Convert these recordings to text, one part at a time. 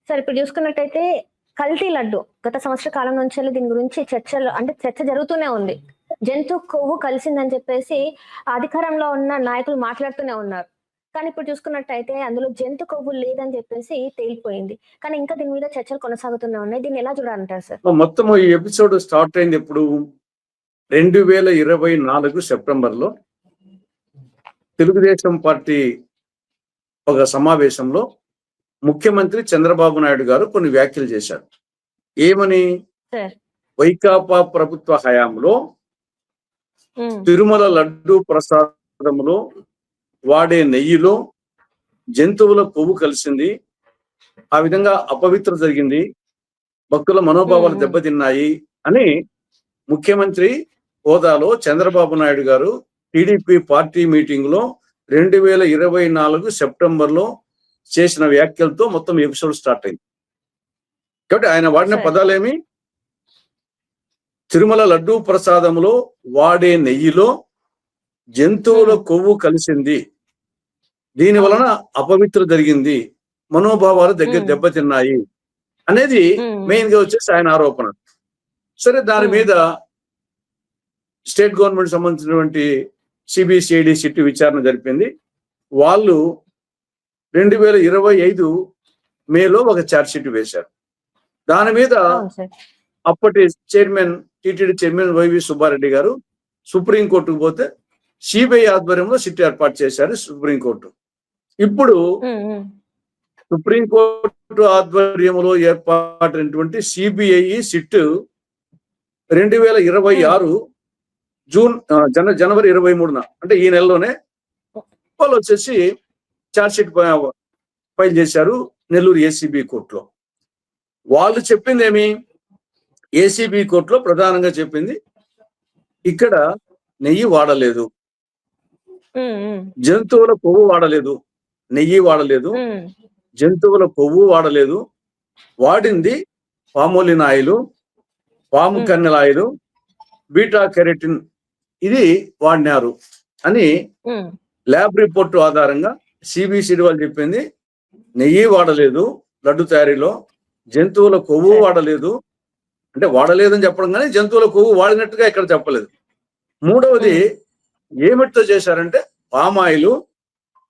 Sir ఇప్పుడు చూసుకున్నట్టయితే కల్తీ లడ్డు గత సంవత్సర కాలం నుంచి దీని గురించి చర్చ జరుగుతూనే ఉంది. జంతు కొవ్వు కలిసిందని చెప్పేసి అధికారంలో ఉన్న నాయకులు మాట్లాడుతూనే ఉన్నారు. కానీ ఇప్పుడు చూసుకున్నట్టయితే అందులో జంతు కొవ్వు లేదని చెప్పేసి తేలిపోయింది. కానీ ఇంకా దీని మీద చర్చలు కొనసాగుతూనే ఉన్నాయి. దీన్ని ఎలా చూడాలంటారు సార్? మొత్తం ఈ ఎపిసోడ్ స్టార్ట్ అయింది ఎప్పుడు 2024 సెప్టెంబర్లో తెలుగుదేశం పార్టీ ఒక సమావేశంలో ముఖ్యమంత్రి చంద్రబాబు నాయుడు గారు కొన్ని వ్యాఖ్యలు చేశారు. ఏమని? వైకాపా ప్రభుత్వ హయాంలో తిరుమల లడ్డు ప్రసాదంలో వాడే నెయ్యిలో జంతువుల కొవ్వు కలిసింది, ఆ విధంగా అపవిత్ర జరిగింది, భక్తుల మనోభావాలు దెబ్బతిన్నాయి అని ముఖ్యమంత్రి హోదాలో చంద్రబాబు నాయుడు గారు టీడీపీ పార్టీ మీటింగ్ లో 2024 సెప్టెంబర్లో చేసిన వ్యాఖ్యలతో మొత్తం ఎపిసోడ్ స్టార్ట్ అయింది. కాబట్టి ఆయన వాడిన పదాలేమి? తిరుమల లడ్డూ ప్రసాదంలో వాడే నెయ్యిలో జంతువుల కొవ్వు కలిసింది, దీని వలన అపవిత్ర జరిగింది, మనోభావాలు దెబ్బతిన్నాయి అనేది మెయిన్ గా వచ్చేసి ఆయన ఆరోపణ. సరే, దాని మీద స్టేట్ గవర్నమెంట్ సంబంధించినటువంటి సిబిసిఐడి సిట్ విచారణ జరిపింది. వాళ్ళు 2025 మేలో ఒక ఛార్జ్ షీట్ వేశారు. దాని మీద అప్పటి టీటీడీ చైర్మన్ వైవి సుబ్బారెడ్డి గారు సుప్రీంకోర్టుకు పోతే సిబిఐ ఆధ్వర్యంలో సిట్ ఏర్పాటు చేశారు సుప్రీంకోర్టు. ఇప్పుడు సుప్రీంకోర్టు ఆధ్వర్యంలో ఏర్పాటైనటువంటి సిబిఐ సిట్ 2026 జనవరి 23న అంటే ఈ నెలలోనే వాళ్ళు వచ్చేసి ఛార్జ్ షీట్ ఫైల్ చేశారు నెల్లూరు ఏసీబీ కోర్టులో. వాళ్ళు చెప్పింది ఏమి? ఏసీబీ కోర్టులో ప్రధానంగా చెప్పింది, ఇక్కడ నెయ్యి వాడలేదు, జంతువుల కొవ్వు వాడలేదు, నెయ్యి వాడలేదు, జంతువుల కొవ్వు వాడలేదు, వాడింది పామోలిన్ ఆయిల్, పాము కన్నెల ఆయిల్, బీటా కెరటిన్ ఇది వాడినారు అని ల్యాబ్ రిపోర్టు ఆధారంగా సిబిసిడి వాళ్ళు చెప్పింది. నెయ్యి వాడలేదు లడ్డు తయారీలో, జంతువుల కొవ్వు వాడలేదు, అంటే వాడలేదని చెప్పడం కానీ జంతువుల కొవ్వు వాడినట్టుగా ఇక్కడ చెప్పలేదు. మూడవది ఏమిటితో చేశారంటే పామాయిల్,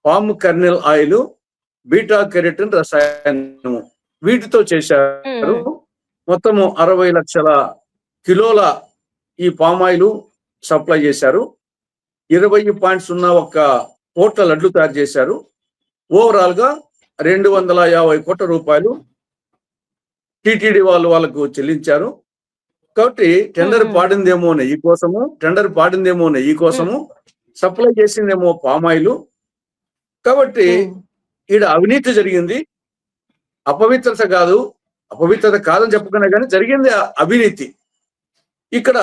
పాము కర్నెల్ ఆయిల్, బీటా కెరటిన్ రసాయనము, వీటితో చేశారు. మొత్తము 60 లక్షల కిలోల ఈ పామాయిల్ సప్లై చేశారు. 20.01 కోట్ల లడ్లు తయారు చేశారు. ఓవరాల్ గా 250 కోట్ల రూపాయలు టిటిడి వాళ్ళకు చెల్లించారు. కాబట్టి టెండర్ పాడిందేమో నెయ్యి కోసము, సప్లై చేసిందేమో పామాయిల్. కాబట్టి ఈడ అవినీతి జరిగింది, అపవిత్రత కాదని చెప్పుకున్నా కానీ జరిగింది అవినీతి. ఇక్కడ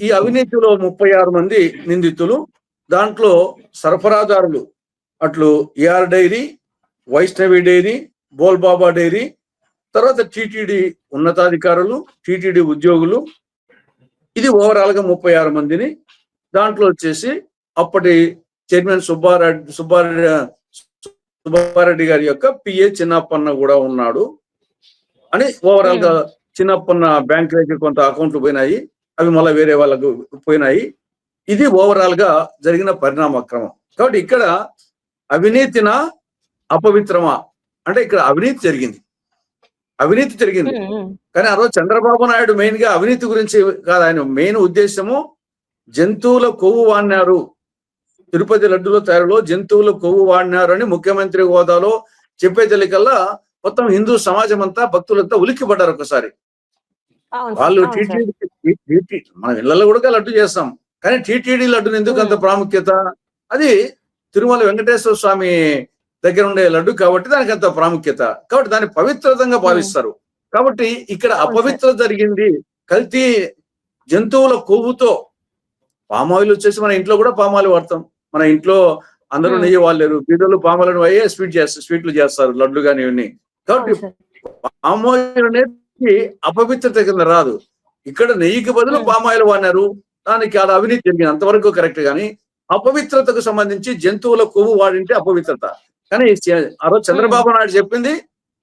ఈ అవినీతిలో 36 మంది నిందితులు, దాంట్లో సరఫరాదారులు అట్లు AR dairy, Vaishnavi dairy, Bhole Baba dairy, తర్వాత టీటీడీ ఉన్నతాధికారులు, టీటీడీ ఉద్యోగులు, ఇది ఓవరాల్ గా 36 మందిని. దాంట్లో వచ్చేసి అప్పటి చైర్మన్ సుబ్బారెడ్డి గారి యొక్క పిఏ చిన్నప్పన్న కూడా ఉన్నాడు అని. ఓవరాల్ గా చిన్నప్పన్న బ్యాంక్ దగ్గర కొంత అకౌంట్లు పోయినాయి, అవి మళ్ళీ వేరే వాళ్ళకు పోయినాయి. ఇది ఓవరాల్ గా జరిగిన పరిణామక్రమం. కాబట్టి ఇక్కడ అవినీతినా అపవిత్రమా అంటే ఇక్కడ అవినీతి జరిగింది కానీ ఆ రోజు చంద్రబాబు నాయుడు మెయిన్ గా అవినీతి గురించి కాదు, ఆయన మెయిన్ ఉద్దేశము జంతువుల కొవ్వు వాడినారు, తిరుపతి లడ్డుల తయారులో జంతువుల కొవ్వు వాడినారు అని ముఖ్యమంత్రి హోదాలో చెప్పేదలికల్లా మొత్తం హిందూ సమాజం అంతా, భక్తులంతా ఉలిక్కిపడ్డారు ఒకసారి. వాళ్ళు టీటీడీ మన ఇళ్లలో కూడా లడ్డు చేస్తాం, కానీ టీటీడీ లడ్డుని ఎందుకు అంత ప్రాముఖ్యత? అది తిరుమల వెంకటేశ్వర స్వామి దగ్గర ఉండే లడ్డు కాబట్టి దానికి అంత ప్రాముఖ్యత, కాబట్టి దాన్ని పవిత్రతంగా భావిస్తారు. కాబట్టి ఇక్కడ అపవిత్ర జరిగింది, కల్తీ జంతువుల కొవ్వుతో. పామాయిల్ వచ్చేసి మన ఇంట్లో కూడా పామాయిల్ వాడతాం, మన ఇంట్లో అందరూ నెయ్యి వాళ్ళేరు, బీదలు పామాయిల్ అయ్యే స్వీట్లు చేస్తారు, లడ్లు కానీ ఇవన్నీ. కాబట్టి పామాయిల్ అనేది అపవిత్రత కింద రాదు. ఇక్కడ నెయ్యికి బదులు పామాయిల్ వాడినారు, దానికి అలా అవినీతి జరిగింది, అంతవరకు కరెక్ట్. కానీ అపవిత్రతకు సంబంధించి జంతువుల కొవ్వు వాడింటే అపవిత్రత. కానీ ఆ రోజు చంద్రబాబు నాయుడు చెప్పింది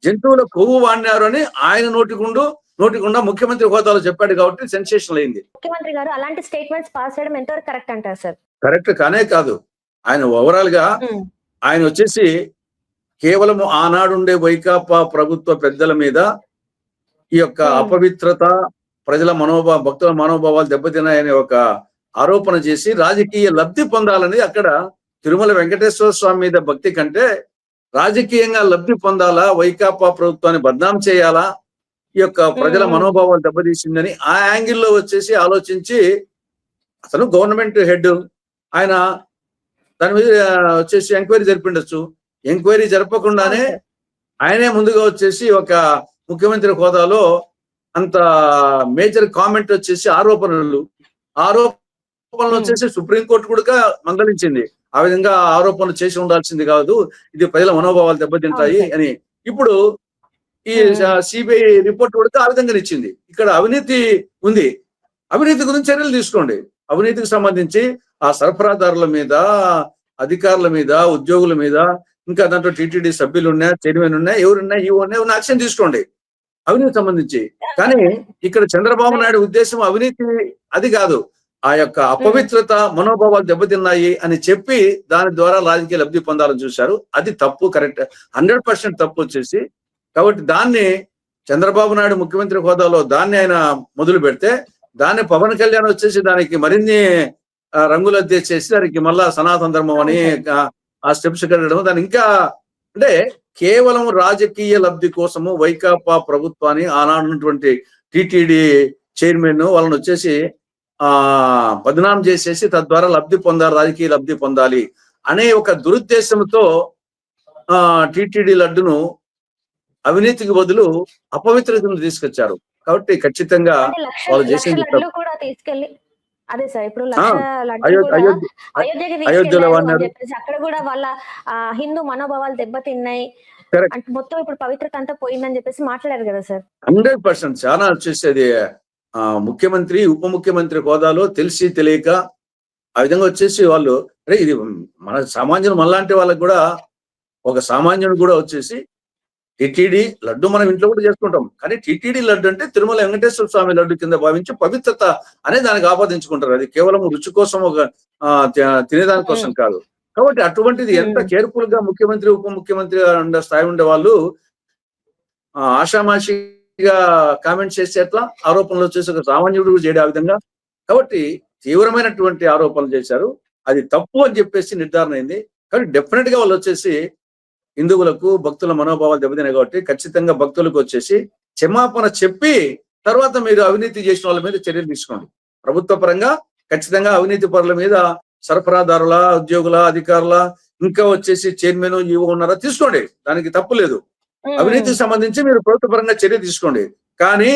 జంతువుల కొవ్వు వాడినారు అని ఆయన నోటికుండా ముఖ్యమంత్రి హోదాలో చెప్పాడు కాబట్టి సెన్సేషన్ అయింది. ముఖ్యమంత్రి గారు అలాంటి స్టేట్మెంట్స్ పాస్ చేయడం ఎంతవరకు కరెక్ట్ అంటారు సార్? కరెక్ట్ కానే కాదు. ఆయన ఓవరాల్ గా ఆయన వచ్చేసి కేవలం ఆనాడుండే వైకాపా ప్రభుత్వ పెద్దల మీద ఈ యొక్క అపవిత్రత, ప్రజల భక్తుల మనోభావాలు దెబ్బతిన్నాయనే ఒక ఆరోపణ చేసి రాజకీయ లబ్ధి పొందాలని, అక్కడ తిరుమల వెంకటేశ్వర స్వామి మీద భక్తి కంటే రాజకీయంగా లబ్ధి పొందాలా, వైకాపా ప్రభుత్వాన్ని బద్నాం చేయాలా, ఈ యొక్క ప్రజల మనోభావాలు దెబ్బతీసిందని ఆ యాంగిల్లో వచ్చేసి ఆలోచించి, అతను గవర్నమెంట్ హెడ్, ఆయన దాని మీద వచ్చేసి ఎంక్వైరీ జరిపిండొచ్చు. ఎంక్వైరీ జరపకుండానే ఆయనే ముందుగా వచ్చేసి ఒక ముఖ్యమంత్రి హోదాలో అంత మేజర్ కామెంట్ వచ్చేసి ఆరోపణలు వచ్చేసి సుప్రీంకోర్టు కూడా మందలించింది. ఆ విధంగా ఆరోపణలు చేసి ఉండాల్సింది కాదు, ఇది ప్రజల మనోభావాలు దెబ్బతింటాయి అని. ఇప్పుడు ఈ సిబిఐ రిపోర్ట్ కూడా ఆ విధంగా ఇచ్చింది. ఇక్కడ అవినీతి ఉంది, అవినీతి గురించి చర్యలు తీసుకోండి. అవినీతికి సంబంధించి ఆ సరఫరాదారుల మీద, అధికారుల మీద, ఉద్యోగుల మీద, ఇంకా దాంట్లో టీటీడీ సభ్యులు ఉన్నాయి, చైర్మన్ ఉన్నాయి, ఎవరున్నా ఈవో ఉన్నాయి, యాక్షన్ తీసుకోండి అవినీతి సంబంధించి. కానీ ఇక్కడ చంద్రబాబు నాయుడు ఉద్దేశం అవినీతి అది కాదు, ఆ యొక్క అపవిత్రత, మనోభావాలు దెబ్బతిన్నాయి అని చెప్పి దాని ద్వారా రాజకీయ లబ్ధి పొందాలని చూశారు. అది తప్పు, కరెక్ట్ 100% తప్పు వచ్చేసి. కాబట్టి దాన్ని చంద్రబాబు నాయుడు ముఖ్యమంత్రి హోదాలో దాన్ని ఆయన మొదలు పెడితే, దాన్ని పవన్ కళ్యాణ్ వచ్చేసి దానికి మరిన్ని రంగులద్దే చేసి దానికి మళ్ళా సనాతన ధర్మం అని ఆ స్టెప్స్ కట్టడం, దాన్ని ఇంకా అంటే కేవలం రాజకీయ లబ్ధి కోసము వైకాపా ప్రభుత్వాన్ని ఆనాడున్నటువంటి టీటీడీ చైర్మన్ వాళ్ళని వచ్చేసి బదనాం చేసేసి తద్వారా లబ్ధి పొందాలి, రాజకీయ లబ్ధి పొందాలి అనే ఒక దురుద్దేశంతో టీటీడీ లడ్డును అవినీతికి బదులు అపవిత్రతను తీసుకొచ్చారు. కాబట్టి ఖచ్చితంగా వాళ్ళు చేసింది కూడా తీసుకెళ్ళి అదే సార్ ఇప్పుడు అయోధ్యలో అన్నారు, అక్కడ కూడా వాళ్ళ హిందూ మనోభావాలు దెబ్బతిన్నాయి, మొత్తం ఇప్పుడు పవిత్రత అంతా పోయిందని చెప్పేసి మాట్లాడారు కదా సార్. 100% చాలా వచ్చేసేది ముఖ్యమంత్రి, ఉప ముఖ్యమంత్రి హోదాలో తెలిసి తెలియక ఆ విధంగా వచ్చేసి వాళ్ళు, అరే ఇది మన సామాన్యులు, మనలాంటి వాళ్ళకి కూడా, ఒక సామాన్యుడు కూడా వచ్చేసి టిటిడి లడ్డు మనం ఇంట్లో కూడా చేసుకుంటాం, కానీ టిటిడి లడ్డు అంటే తిరుమల వెంకటేశ్వర స్వామి లడ్డు కింద భావించి పవిత్రత అనే దానికి ఆపాదించుకుంటారు. అది కేవలం రుచి కోసం, ఒక తినేదాని కోసం కాదు. కాబట్టి అటువంటిది ఎంత కేర్ఫుల్ గా ముఖ్యమంత్రి, ఉప ముఖ్యమంత్రి స్థాయి ఉండే వాళ్ళు ఆషామాషిగా కామెంట్స్ చేస్తే ఎట్లా, ఆరోపణలు వచ్చేసి ఒక సామాన్యుడు చేయడే ఆ విధంగా. కాబట్టి తీవ్రమైనటువంటి ఆరోపణలు చేశారు, అది తప్పు అని చెప్పేసి నిర్ధారణ అయింది. కానీ డెఫినెట్ గా వాళ్ళు వచ్చేసి హిందువులకు, భక్తుల మనోభావాలు దెబ్బతిన్నాయి కాబట్టి ఖచ్చితంగా భక్తులకు వచ్చేసి క్షమాపణ చెప్పి తర్వాత మీరు అవినీతి చేసిన వాళ్ళ మీద చర్యలు తీసుకోండి. ప్రభుత్వ పరంగా ఖచ్చితంగా అవినీతి పరుల మీద, సరఫరాదారుల, ఉద్యోగుల, అధికారుల, ఇంకా వచ్చేసి చైర్మన్, ఈవో ఉన్నారా తీసుకోండి, దానికి తప్పు లేదు. అవినీతికి సంబంధించి మీరు ప్రభుత్వ పరంగా చర్య తీసుకోండి. కానీ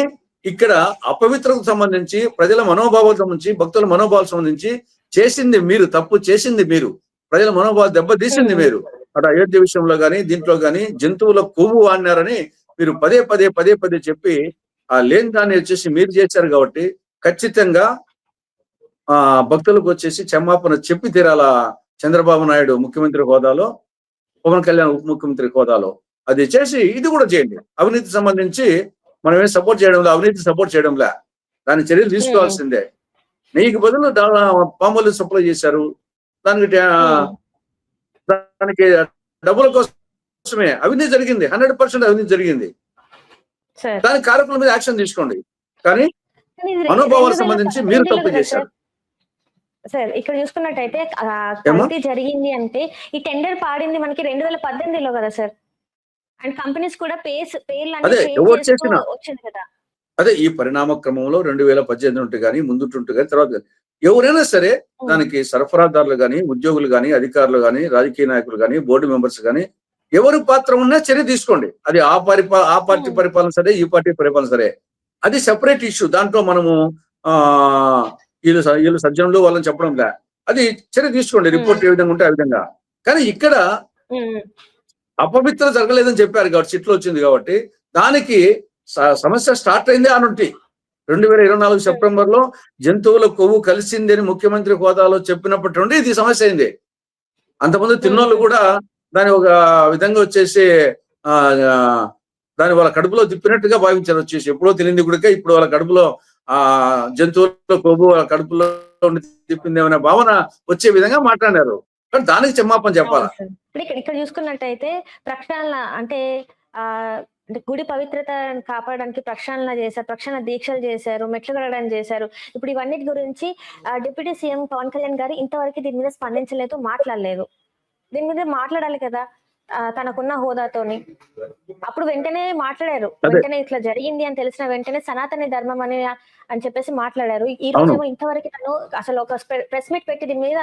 ఇక్కడ అపవిత్రకు సంబంధించి, ప్రజల మనోభావాలకు సంబంధించి, భక్తుల మనోభావాలకు సంబంధించి చేసింది మీరు, తప్పు చేసింది మీరు, ప్రజల మనోభావాలు దెబ్బతీసింది మీరు. అటు అయోధ్య విషయంలో కానీ, దీంట్లో కానీ జంతువుల కొవ్వు వాడినారని మీరు పదే పదే చెప్పి లేని దాన్ని వచ్చేసి మీరు చేశారు. కాబట్టి ఖచ్చితంగా భక్తులకు వచ్చేసి క్షమాపణ చెప్పి తీరాల చంద్రబాబు నాయుడు ముఖ్యమంత్రి హోదాలో, పవన్ కళ్యాణ్ ఉప ముఖ్యమంత్రి హోదాలో. అది చేసి ఇది కూడా చేయండి. అవినీతి సంబంధించి మనం ఏం సపోర్ట్ చేయడంలో, అవినీతి సపోర్ట్ చేయడంలే, దాని చర్యలు తీసుకోవాల్సిందే. నెయ్యికి బదులు పాములు సప్లై చేశారు, దానికి డబ్బుల కోసమే అవినీతి జరిగింది, 100% అవినీతి జరిగింది. దాని కారకుల మీద యాక్షన్ తీసుకోండి. కానీ మనోభావాలకు సంబంధించి మీరు తప్పు చేశారు సార్. ఇక్కడ చూసుకున్నట్టయితే కల్తీ జరిగింది అంటే ఈ టెండర్ పాడింది మనకి 2018లో కదా సార్. అండ్ కంపెనీస్ కూడా వచ్చింది కదా. అదే ఈ పరిణామ క్రమంలో 2018 నుండి కానీ, ముందుంటు కానీ, తర్వాత ఎవరైనా సరే దానికి సరఫరాదారులు కానీ, ఉద్యోగులు కానీ, అధికారులు కానీ, రాజకీయ నాయకులు కానీ, బోర్డు మెంబర్స్ కానీ ఎవరి పాత్ర ఉన్నా చర్య తీసుకోండి. అది ఆ పార్టీ పరిపాలన సరే, ఈ పార్టీ పరిపాలన సరే, అది సెపరేట్ ఇష్యూ. దాంట్లో మనము వీళ్ళు సజ్జనులు వాళ్ళని చెప్పడం లే, అది చర్య తీసుకోండి. రిపోర్ట్ ఏ విధంగా ఉంటే ఆ విధంగా. కానీ ఇక్కడ అపవిత్ర జరగలేదని చెప్పారు కాబట్టి, చిట్లు వచ్చింది కాబట్టి దానికి సమస్య స్టార్ట్ అయింది అనుంటి 2024 సెప్టెంబర్లో జంతువుల కొవ్వు కలిసింది అని ముఖ్యమంత్రి హోదాలో చెప్పినప్పటి నుండి ఇది సమస్య అయింది. అంతకుముందు తిన్నోళ్ళు కూడా దాని ఒక విధంగా వచ్చేసి దాన్ని వాళ్ళ కడుపులో తిప్పినట్టుగా భావించారు. వచ్చేసి ఎప్పుడో తినింది కూడా ఇప్పుడు వాళ్ళ కడుపులో జంతువుల కొవ్వు వాళ్ళ కడుపులో తిప్పింది అనే భావన వచ్చే విధంగా మాట్లాడారు. కానీ దానికి క్షమాపణ చెప్పాలా. ఇప్పుడు ఇక్కడ చూసుకున్నట్టయితే ప్రక్షాళన అంటే అంటే గుడి పవిత్రత కాపాడడానికి ప్రక్షాళన చేశారు, ప్రక్షాళన దీక్షలు చేశారు, మెట్లు కడగడానికి చేశారు. ఇప్పుడు ఇవన్నిటి గురించి డిప్యూటీ సీఎం పవన్ కళ్యాణ్ గారు ఇంతవరకు దీని మీద స్పందించలేదు, మాట్లాడలేదు. దీని మీద మాట్లాడాలి కదా తనకున్న హోదాతోని. అప్పుడు వెంటనే మాట్లాడారు, వెంటనే ఇట్లా జరిగింది అని తెలిసిన వెంటనే సనాతన ధర్మం అని చెప్పేసి మాట్లాడారు. ఈ రోజేమో ఇంతవరకు తను అసలు ఒక ప్రెస్ మీట్ పెట్టి దీని మీద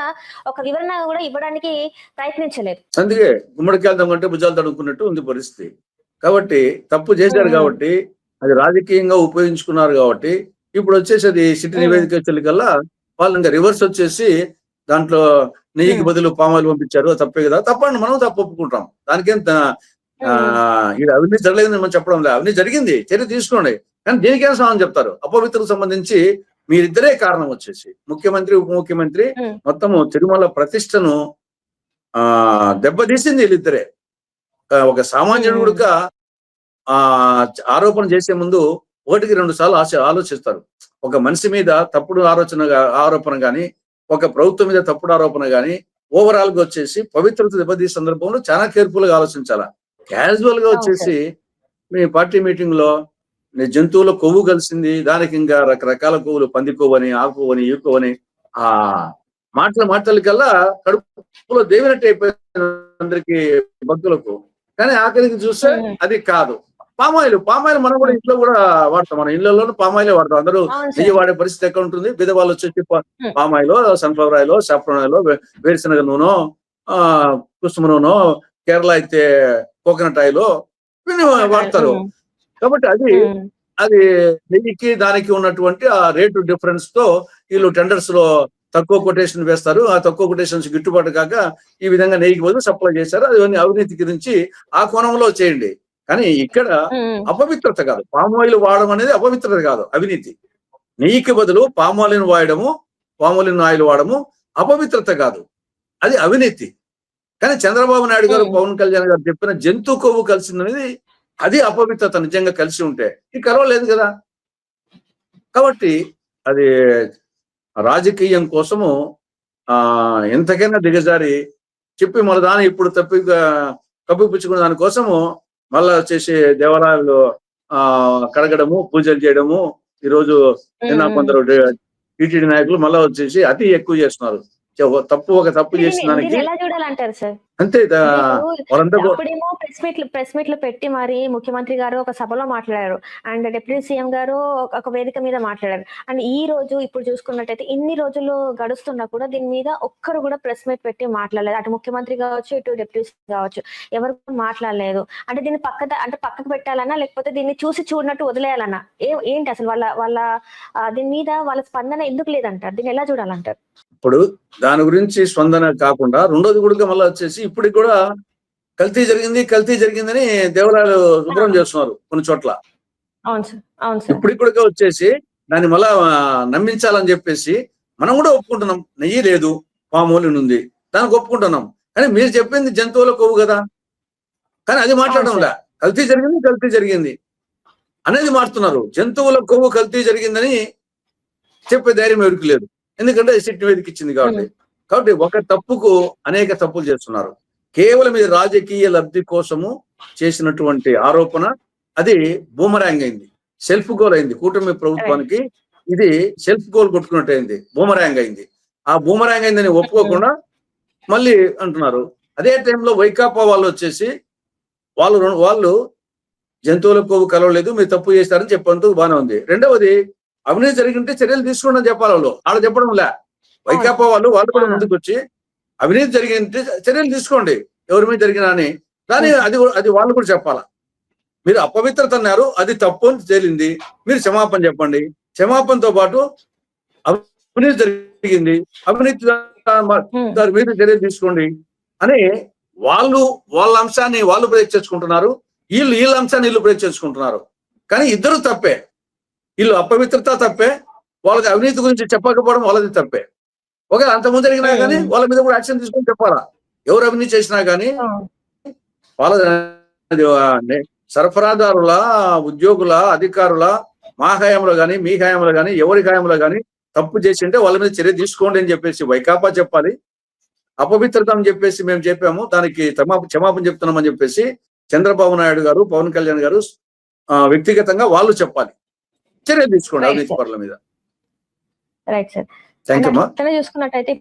ఒక వివరణ కూడా ఇవ్వడానికి ప్రయత్నించలేదు. అందుకే గుమ్మడికి వెళ్దాం అంటే భుజాలు తడుకున్నట్టు ఉంది పరిస్థితి. కాబట్టి తప్పు చేశారు కాబట్టి అది రాజకీయంగా ఉపయోగించుకున్నారు కాబట్టి ఇప్పుడు వచ్చేసి అది సిటీ నివేదిక కల్లా వాళ్ళు ఇంకా రివర్స్ వచ్చేసి దాంట్లో నెయ్యికి బదులు పామాయిల్ పంపించారు. తప్పే కదా, తప్పండి, మనం తప్పు ఒప్పుకుంటాం. దానికేం ఇది అవినీతి జరగలేదని మనం చెప్పడం లేదు. అవినీతి జరిగింది, చర్య తీసుకోండి. కానీ దీనికేం సమాధానం చెప్తారు? అపవిత్రకు సంబంధించి మీరిద్దరే కారణం వచ్చేసి ముఖ్యమంత్రి ఉప ముఖ్యమంత్రి మొత్తము తిరుమల ప్రతిష్టను దెబ్బతీసింది వీళ్ళిద్దరే. ఒక సామాన్యుడుగా ఆరోపణ చేసే ముందు 1-2 సార్లు ఆలోచిస్తారు. ఒక మనిషి మీద తప్పుడు ఆరోపణ గాని, ఒక ప్రభుత్వం మీద తప్పుడు ఆరోపణ గాని ఓవరాల్ గా వచ్చేసి పవిత్రత దెబ్బతీ సందర్భంలో చాలా కేర్ఫుల్ గా ఆలోచించాలా. క్యాజువల్ గా వచ్చేసి మీ పార్టీ మీటింగ్ లో జంతువుల కొవ్వు కలిసింది, దానికి ఇంకా రకరకాల కొవ్వులు, పంది కొవ్వు అని, ఆ కొవ్వు అని, ఈ కొవ్వు అని మాటలకల్లా కడుపులో దేవినట్టు అయిపోయింది అందరికి భక్తులకు. కానీ ఆఖరికి చూస్తే అది కాదు. పామాయిల్ మనం కూడా ఇంట్లో కూడా వాడతాం. మన ఇళ్లలోనూ పామాయిలే వాడతాం. అందరూ నెయ్యి వాడే పరిస్థితి ఎక్కడ ఉంటుంది? బీదవాళ్ళు వచ్చేసి పామాయిలో, సన్ఫ్లవర్ ఆయిలో, సాఫ్రాన్ ఆయిలో, వేరుశనగ నూనె, కుసుమ నూనె, కేరళ అయితే కోకోనట్ ఆయిలో వాడతారు. కాబట్టి అది నెయ్యికి దానికి ఉన్నటువంటి ఆ రేటు డిఫరెన్స్ తో వీళ్ళు టెండర్స్ లో తక్కువ కొటేషన్ వేస్తారు. ఆ తక్కువ కొటేషన్స్ గిట్టుబాటు కాక ఈ విధంగా నెయ్యికి బదులు సప్లై చేశారు. అది అవినీతి గురించి ఆ కోణంలో చేయండి. కానీ ఇక్కడ అపవిత్రత కాదు, పామాయిల్ వాడడం అనేది అపవిత్రత కాదు, అవినీతి. నెయ్యికి బదులు పామాయిల్ వాడము, పామాయిల్ ఆయిల్ వాడము అపవిత్రత కాదు, అది అవినీతి. కానీ చంద్రబాబు నాయుడు గారు, పవన్ కళ్యాణ్ గారు చెప్పిన జంతు కొవ్వు కలిసిందనేది అది అపవిత్రత. నిజంగా కలిసి ఉంటే ఇది కలవలేదు కదా. కాబట్టి అది రాజకీయం కోసము ఎంతకైనా దిగజారి చెప్పి మన దాన్ని ఇప్పుడు కప్పిపుచ్చుకున్న దానికోసము మళ్ళా వచ్చేసి దేవాలయాలు కడగడము, పూజలు చేయడము. ఈరోజు నిన్న కొందరు టీటీడీ నాయకులు మళ్ళా వచ్చేసి అతి ఎక్కువ చేస్తున్నారు. ఒక తప్పు చేసిన దానికి ఎలా చూడాలంటారు సార్? అంతే. అప్పుడేమో ప్రెస్ మీట్లు పెట్టి మరి ముఖ్యమంత్రి గారు ఒక సభలో మాట్లాడారు, అండ్ డిప్యూటీ సీఎం గారు ఒక వేదిక మీద మాట్లాడారు. అండ్ ఈ రోజు ఇప్పుడు చూసుకున్నట్టయితే ఇన్ని రోజులు గడుస్తున్నా కూడా దీని మీద ఒక్కరు కూడా ప్రెస్ మీట్ పెట్టి మాట్లాడలేదు. అటు ముఖ్యమంత్రి కావచ్చు, ఇటు డిప్యూటీ సీఎం కావచ్చు, ఎవరు మాట్లాడలేదు. అంటే దీన్ని పక్కకు పెట్టాలన్నా లేకపోతే దీన్ని చూసి చూడనట్టు వదిలేయాలన్నా ఏంటి అసలు వాళ్ళ దీని మీద వాళ్ళ స్పందన ఎందుకు లేదంటారు? దీన్ని ఎలా చూడాలంటారు? ఇప్పుడు దాని గురించి స్పందన కాకుండా రెండోది కూడా మళ్ళీ వచ్చేసి ఇప్పటికి కూడా కల్తీ జరిగిందని దేవాలయాలు శుభ్రం చేస్తున్నారు కొన్ని చోట్ల. ఇప్పటికి కూడా వచ్చేసి దాన్ని మళ్ళా నమ్మించాలని చెప్పేసి మనం కూడా ఒప్పుకుంటున్నాం. నెయ్యి లేదు, పామోలిన్ ఉంది, దానికి ఒప్పుకుంటున్నాం. కానీ మీరు చెప్పింది జంతువుల కొవ్వు కదా, కానీ అది మాట్లాడడంలా. కల్తీ జరిగింది అనేది మారుతున్నారు. జంతువుల కొవ్వు కల్తీ జరిగిందని చెప్పే ధైర్యం ఎవరికి లేదు, ఎందుకంటే సిట్ నివేదిక ఇచ్చింది కాబట్టి ఒక తప్పుకు అనేక తప్పులు చేస్తున్నారు. కేవలం ఇది రాజకీయ లబ్ధి కోసము చేసినటువంటి ఆరోపణ అది బూమరాంగ్ అయింది, సెల్ఫ్ గోల్ అయింది. కూటమి ప్రభుత్వానికి ఇది సెల్ఫ్ గోల్ కొట్టుకున్నట్టు అయింది, బూమరాంగ్ అయింది. ఆ బూమరాంగ్ అయిందని ఒప్పుకోకుండా మళ్ళీ అంటున్నారు. అదే టైంలో వైకాపా వాళ్ళు వచ్చేసి వాళ్ళు జంతువుల కొవ్వు కలవలేదు, మీరు తప్పు చేస్తారని చెప్పందుకు బాగానే ఉంది. రెండవది, అవినీతి జరిగింటే చర్యలు తీసుకోండి అని చెప్పాలి. వాళ్ళు చెప్పడం లే. వైకాపా వాళ్ళు కూడా ముందుకు వచ్చి అవినీతి జరిగింటే చర్యలు తీసుకోండి ఎవరి మీద జరిగినా అని. కానీ అది వాళ్ళు కూడా చెప్పాలా. మీరు అపవిత్రత అన్నారు, అది తప్పు అని తేలింది, మీరు క్షమాపణ చెప్పండి. క్షమాపణతో పాటు అవినీతి జరిగింది, అవినీతి మీద చర్యలు తీసుకోండి అని వాళ్ళ అంశాన్ని వాళ్ళు బ్రేక్ చేసుకుంటున్నారు, వీళ్ళ అంశాన్ని వీళ్ళు బ్రేక్ చేసుకుంటున్నారు. కానీ ఇద్దరు తప్పే. వీళ్ళు అపవిత్రత తప్పే, వాళ్ళకి అవినీతి గురించి చెప్పకపోవడం వాళ్ళది తప్పే. ఒకవేళ అంతకుముందు జరిగినా కానీ వాళ్ళ మీద కూడా యాక్షన్ తీసుకొని చెప్పాలా. ఎవరు అవినీతి చేసినా కానీ వాళ్ళ సరఫరాదారుల, ఉద్యోగుల, అధికారుల మా హయాంలో కానీ మీ హయాంలో కానీ ఎవరి హయాంలో కానీ తప్పు చేసి ఉంటే వాళ్ళ మీద చర్య తీసుకోండి అని చెప్పేసి వైకాపా చెప్పాలి. అపవిత్రత అని చెప్పేసి మేము చెప్పాము, దానికి క్షమాపణ చెప్తున్నామని చెప్పేసి చంద్రబాబు నాయుడు గారు, పవన్ కళ్యాణ్ గారు వ్యక్తిగతంగా వాళ్ళు చెప్పాలి, చర్య తీసుకోండి అవినీతి పరుల మీద. Right sir. Thank you. చూసుకున్నట్టయితే